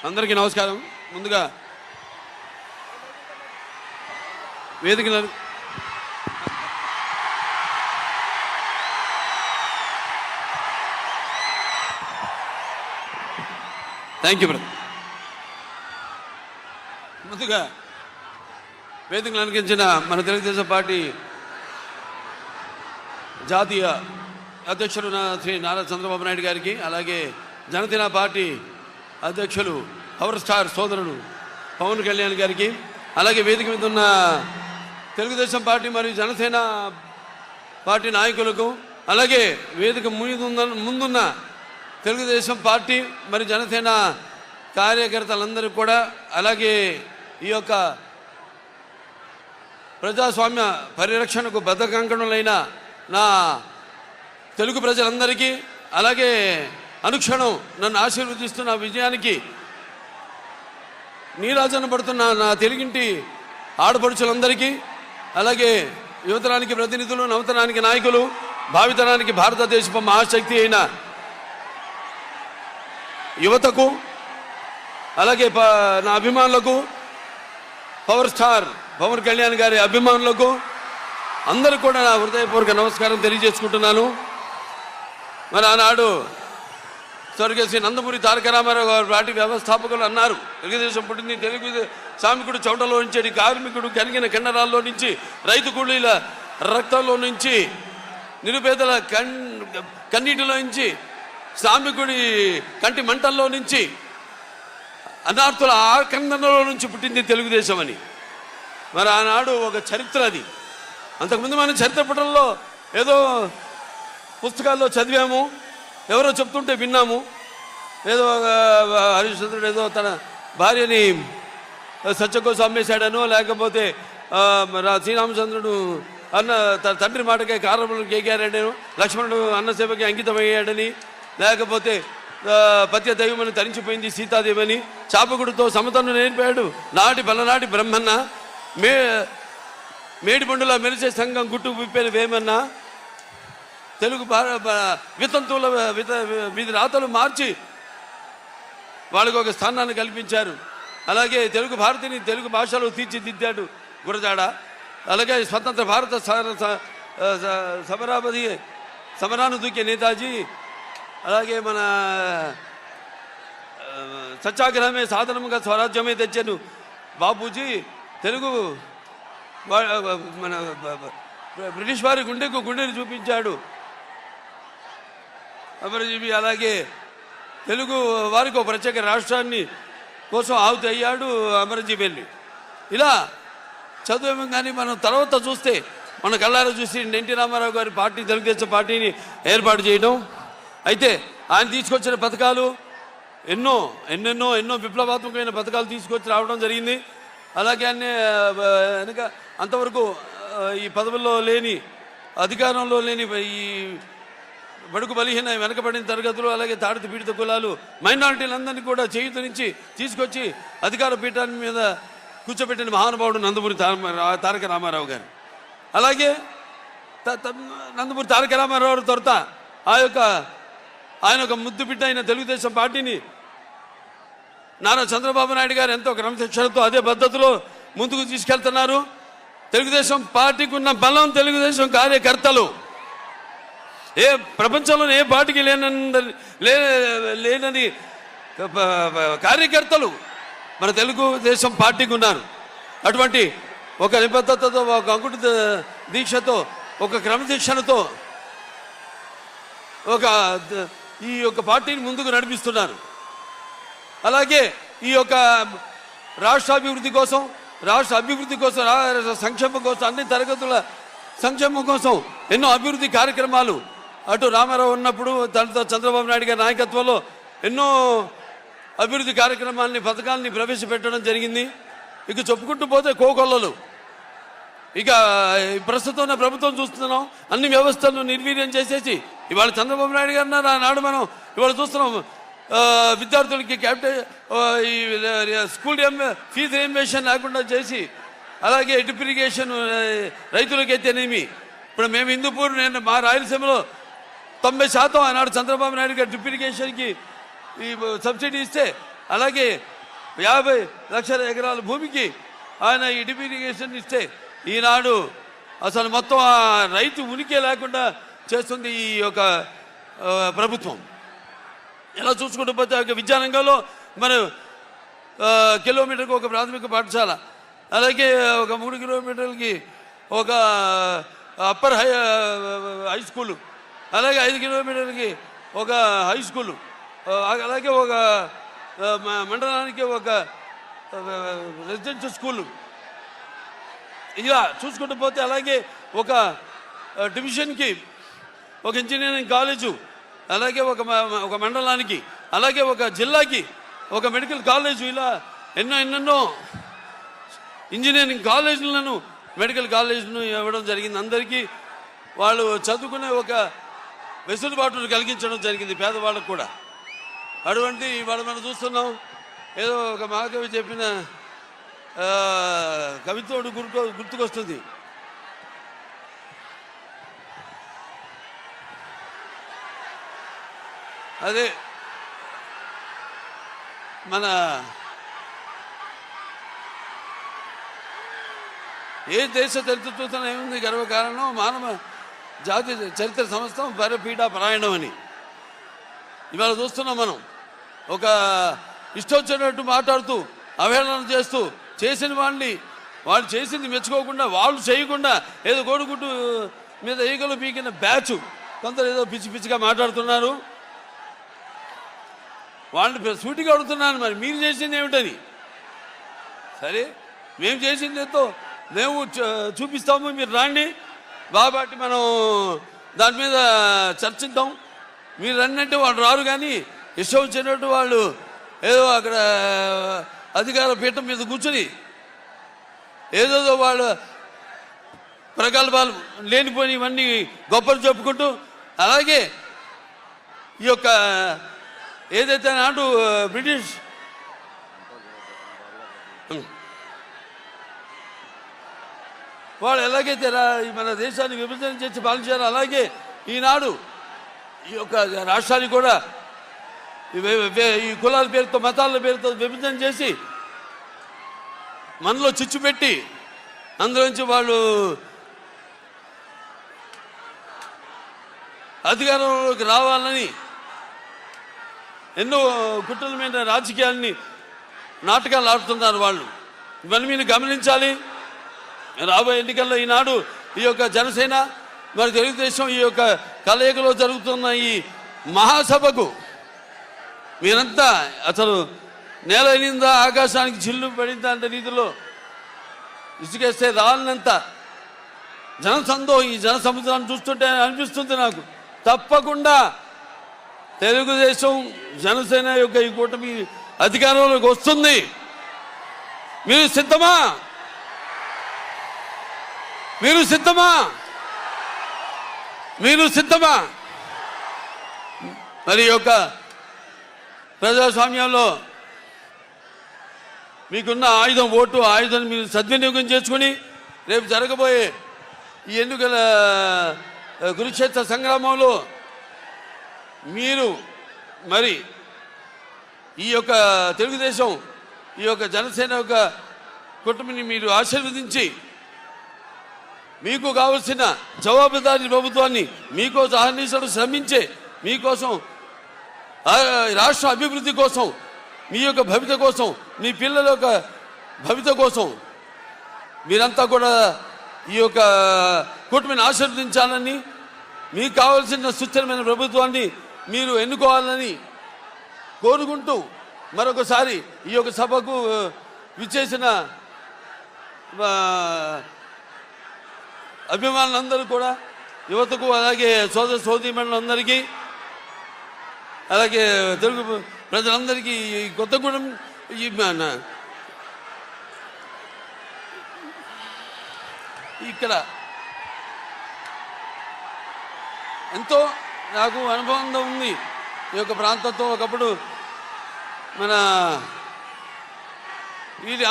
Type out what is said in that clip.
అందరికీ నమస్కారం. ముందుగా వేదికల థ్యాంక్ యూ బ్రదర్. ముందుగా వేదికలు అలంకరించిన మన తెలుగుదేశం పార్టీ జాతీయ అధ్యక్షులు శ్రీ నారా చంద్రబాబు నాయుడు గారికి, అలాగే జనసేన పార్టీ అధ్యక్షులు పవర్ స్టార్ సోదరుడు పవన్ కళ్యాణ్ గారికి, అలాగే వేదిక మీద ఉన్న తెలుగుదేశం పార్టీ మరియు జనసేన పార్టీ నాయకులకు, అలాగే వేదిక ముందున్న తెలుగుదేశం పార్టీ మరియు జనసేన కార్యకర్తలందరికీ కూడా, అలాగే ఈ యొక్క ప్రజాస్వామ్య పరిరక్షణకు బద్ధకంకణులైన నా తెలుగు ప్రజలందరికీ, అలాగే అనుక్షణం నన్ను ఆశీర్వదిస్తున్న విజయానికి నీరాజన పడుతున్న నా తెలుగింటి ఆడపడుచులందరికీ, అలాగే యువతరానికి ప్రతినిధులు, నవతరానికి నాయకులు, భావితరానికి భారతదేశపు మహాశక్తి అయిన యువతకు, అలాగే నా అభిమానులకు, పవర్ స్టార్ పవన్ కళ్యాణ్ గారి అభిమానులకు అందరూ కూడా నా హృదయపూర్వక నమస్కారం తెలియజేసుకుంటున్నాను. మరి ఆనాడు స్వర్గశ్రీ నందమూరి తారక రామారావు గారు పార్టీ వ్యవస్థాపకులు అన్నారు, తెలుగుదేశం పుట్టింది తెలుగు శ్రామికుడు చౌటలో నుంచి, కార్మికుడు కనిగిన కండరాల్లో నుంచి, రైతు కూలీల రక్తంలో నుంచి, నిరుపేదల కన్నీటిలో నుంచి, శ్రామికుడి కంటి మంటల్లో నుంచి, అనార్థుల ఆకందనలో నుంచి పుట్టింది తెలుగుదేశం అని. మరి ఆనాడు ఒక చరిత్ర అది. అంతకుముందు మనం చరిత్ర పుటల్లో ఏదో పుస్తకాల్లో చదివాము, ఎవరో చెప్తుంటే విన్నాము. ఏదో హరిశ్చంద్రుడు ఏదో తన భార్యని సత్య కోసం అమ్మేశాడనో, లేకపోతే శ్రీరామచంద్రుడు అన్న తన తండ్రి మాటకే కారణములు కేకారాడను, లక్ష్మణుడు అన్నసేవకి అంకితమయ్యాడని, లేకపోతే పత్య దైవమని తరించిపోయింది సీతాదేవని, చాపకుడితో సమతను నేర్పాడు నాటి పలనాటి బ్రహ్మన్న, మేడిపండులా మెరిసే సంఘం గుట్టు విప్పేన వేమన్నా, తెలుగు వితంతువుల వీధి రాతలు మార్చి వాళ్ళకు ఒక స్థానాన్ని కల్పించారు. అలాగే తెలుగు భారతిని తెలుగు భాషలో తీర్చిదిద్దాడు గురజాడ. అలాగే స్వతంత్ర భారత సమరాను దూకే నేతాజీ, అలాగే మన సత్యాగ్రహమే సాధనముగా స్వరాజ్యమే తెచ్చాను బాపూజీ, తెలుగు మన బ్రిటిష్ వారి గుండెని చూపించాడు అమరజీవి. అలాగే తెలుగు వారికి ఒక ప్రత్యేక రాష్ట్రాన్ని కోసం ఆహుతి అయ్యాడు అమరజీవి వెళ్ళి. ఇలా చదువు కానీ మనం తర్వాత చూస్తే మన కళ్ళారా చూసి ఎన్టీ రామారావు గారి పార్టీ తెలుగుదేశం పార్టీని ఏర్పాటు చేయడం. అయితే ఆయన తీసుకొచ్చిన పథకాలు ఎన్నో విప్లవాత్మకమైన పథకాలు తీసుకొచ్చి రావడం జరిగింది. అలాగే వెనక అంతవరకు ఈ పదవుల్లో లేని, అధికారంలో లేని ఈ బడుగు బలహీన వెనకబడిన తరగతులు, అలాగే తాడిత పీడిత కులాలు, మైనారిటీలందరినీ కూడా చేయూతనిచ్చి తీసుకొచ్చి అధికార పీఠాన్ని మీద కూర్చోబెట్టిన మహానుభావుడు నందమూరి తారక రామారావు గారు. అలాగే నందమూరి తారక రామారావు తొరత ఆయన ఒక ముద్దు బిడ్డ అయిన తెలుగుదేశం పార్టీని నారా చంద్రబాబు నాయుడు గారు ఎంతో క్రమశిక్షణతో అదే పద్ధతిలో ముందుకు తీసుకెళ్తున్నారు. తెలుగుదేశం పార్టీకి ఉన్న బలం తెలుగుదేశం కార్యకర్తలు. ఏ ప్రపంచంలోనే ఏ పార్టీకి లేనని కార్యకర్తలు మన తెలుగుదేశం పార్టీకి ఉన్నారు. అటువంటి ఒక నిబద్ధతతో, ఒక అంకుట దీక్షతో, ఒక క్రమశిక్షణతో ఈ యొక్క పార్టీని ముందుకు నడిపిస్తున్నారు. అలాగే ఈ యొక్క రాష్ట్ర అభివృద్ధి కోసం, సంక్షేమం కోసం, అన్ని తరగతుల సంక్షేమం కోసం ఎన్నో అభివృద్ధి కార్యక్రమాలు అటు రామారావు ఉన్నప్పుడు దాంతో చంద్రబాబు నాయుడు గారి నాయకత్వంలో ఎన్నో అభివృద్ధి కార్యక్రమాలని, పథకాలని ప్రవేశపెట్టడం జరిగింది. ఇక చెప్పుకుంటూ పోతే కోకొల్లలు. ఇక ప్రస్తుతం ఉన్న ప్రభుత్వం చూస్తున్నాం, అన్ని వ్యవస్థలను నిర్వీర్యం చేసేసి ఇవాళ చంద్రబాబు నాయుడు గారు నాడు మనం ఇవాళ చూస్తున్నాం విద్యార్థులకి స్కూల్ ఫీజు రియంబర్స్మెంట్ లేకుండా చేసి, అలాగే డ్రిప్ ఇరిగేషన్ రైతులకైతేనేమి, ఇప్పుడు మేము హిందూపూర్, నేను మా రాయలసీమలో 90% ఆనాడు చంద్రబాబు నాయుడు గారు డ్రిప్ ఇరిగేషన్కి ఈ సబ్సిడీ ఇస్తే అలాగే 50 లక్షల ఎకరాల భూమికి ఆయన ఈ డ్రిప్ ఇరిగేషన్ ఇస్తే ఈనాడు అసలు మొత్తం ఆ రైతు ఉనికి లేకుండా చేస్తుంది ఈ యొక్క ప్రభుత్వం. ఇలా చూసుకుంటూ పోతే విద్యారంగంలో మన కిలోమీటర్కి ఒక ప్రాథమిక పాఠశాల, అలాగే ఒక 3 కిలోమీటర్లకి ఒక అప్పర్ హై స్కూలు, అలాగే 5 కిలోమీటర్లకి ఒక హై స్కూలు, అలాగే ఒక మండలానికి ఒక రెసిడెన్షియల్ స్కూలు. ఇలా చూసుకుంటూ పోతే అలాగే ఒక డివిజన్కి ఒక ఇంజనీరింగ్ కాలేజు, అలాగే ఒక మండలానికి, అలాగే ఒక జిల్లాకి ఒక మెడికల్ కాలేజు, ఇలా ఎన్నెన్నో ఇంజనీరింగ్ కాలేజీలను మెడికల్ కాలేజీలను ఇవ్వడం జరిగింది. అందరికీ వాళ్ళు చదువుకునే ఒక వెసులుబాటును కలిగించడం జరిగింది పేదవాళ్ళకు కూడా. అటువంటి వాళ్ళు మనం చూస్తున్నాం. ఏదో ఒక మహాకవి చెప్పిన కవిత్వం గుర్తుకొస్తుంది. అదే మన ఏ దేశ చరిత్ర చూస్తున్నా ఏముంది గర్వకారణం మానవ జాతి చరిత్ర సమస్తం పరపీఠ పరాయణం అని. ఇవాళ చూస్తున్నాం మనం. ఒక ఇష్టొచ్చినట్టు మాట్లాడుతూ అవహేళన చేస్తూ చేసిన వాళ్ళని వాళ్ళు చేసింది మెచ్చుకోకుండా వాళ్ళు చేయకుండా ఏదో కోడిగుడ్డు మీద ఈగలు పీకిన బ్యాచ్ కొందరు ఏదో పిచ్చి పిచ్చిగా మాట్లాడుతున్నారు. వాళ్ళని సూటిగా అడుగుతున్నాను, మరి మీరు చేసింది ఏమిటని. సరే మేము చేసింది ఎంతో మేము చూపిస్తాము, మీరు రాండి బాబాటి మనం దాని మీద చర్చిద్దాం. మీరు రన్నంటే వాళ్ళు రారు, కానీ ఇష్టం వచ్చినట్టు వాళ్ళు ఏదో అక్కడ అధికార పీఠం మీద కూర్చొని ఏదేదో వాళ్ళు ప్రగల్భాలు లేనిపోయి ఇవన్నీ గొప్పలు చెప్పుకుంటూ, అలాగే ఈ యొక్క ఏదైతే నాడు బ్రిటిష్ వాళ్ళు ఎలాగైతే మన దేశాన్ని విభజన చేసి పాలించారో అలాగే ఈనాడు ఈ యొక్క రాష్ట్రాన్ని కూడా ఈ కులాల పేరుతో మతాల పేరుతో విభజన చేసి మనలో చిచ్చు పెట్టి అందులోంచి వాళ్ళు అధికారంలోకి రావాలని ఎన్నో కుట్రలమైన రాజకీయాల్ని నాటకాలు ఆడుతున్నారు వాళ్ళు. ఇవన్నీ మీరు గమనించాలి. రాబోయే ఎన్నికల్లో ఈనాడు ఈ యొక్క జనసేన మరి తెలుగుదేశం ఈ యొక్క కలయికలో జరుగుతున్న ఈ మహాసభకు మీరంతా అసలు నేల అయినిందా ఆకాశానికి చిల్లు పడిందా అంటే రీతిలో ఇసుకేస్తే రాలినంత జనసందోహం ఈ జన సముద్రాన్ని చూస్తుంటే అనిపిస్తుంది నాకు. తప్పకుండా తెలుగుదేశం జనసేన యొక్క ఈ కూటమి అధికారంలోకి వస్తుంది. మీరు సిద్ధమా? మీరు సిద్ధమా? మీరు సిద్ధమా? మరి యొక్క ప్రజాస్వామ్యంలో మీకున్న ఆయుధం ఓటు, ఆయుధాన్ని మీరు సద్వినియోగం చేసుకుని రేపు జరగబోయే ఈ ఎన్నికల కురుక్షేత్ర సంగ్రామంలో మీరు మరి ఈ యొక్క తెలుగుదేశం ఈ యొక్క జనసేన యొక్క కుటుంబాన్ని మీరు ఆశీర్వదించి మీకు కావలసిన జవాబుదారీ ప్రభుత్వాన్ని మీకోసం అహర్నిశలు శ్రమించే మీకోసం రాష్ట్ర అభివృద్ధి కోసం మీ యొక్క భవిత కోసం మీ పిల్లల యొక్క భవిత కోసం మీరంతా కూడా ఈ యొక్క కూటమిని ఆశీర్వదించాలని మీకు కావలసిన సుస్థిరమైన ప్రభుత్వాన్ని మీరు ఎన్నుకోవాలని కోరుకుంటూ మరొకసారి ఈ యొక్క సభకు విచ్చేసిన అభిమానులందరూ కూడా యువతకు అలాగే సోదర సోదరీమణులందరికీ అలాగే తెలుగు ప్రజలందరికీ కొత్తగూడెం ఇక్కడ ఎంతో నాకు అనుభవం ఉంది ఈ యొక్క ప్రాంతంతో. ఒకప్పుడు మన వీరి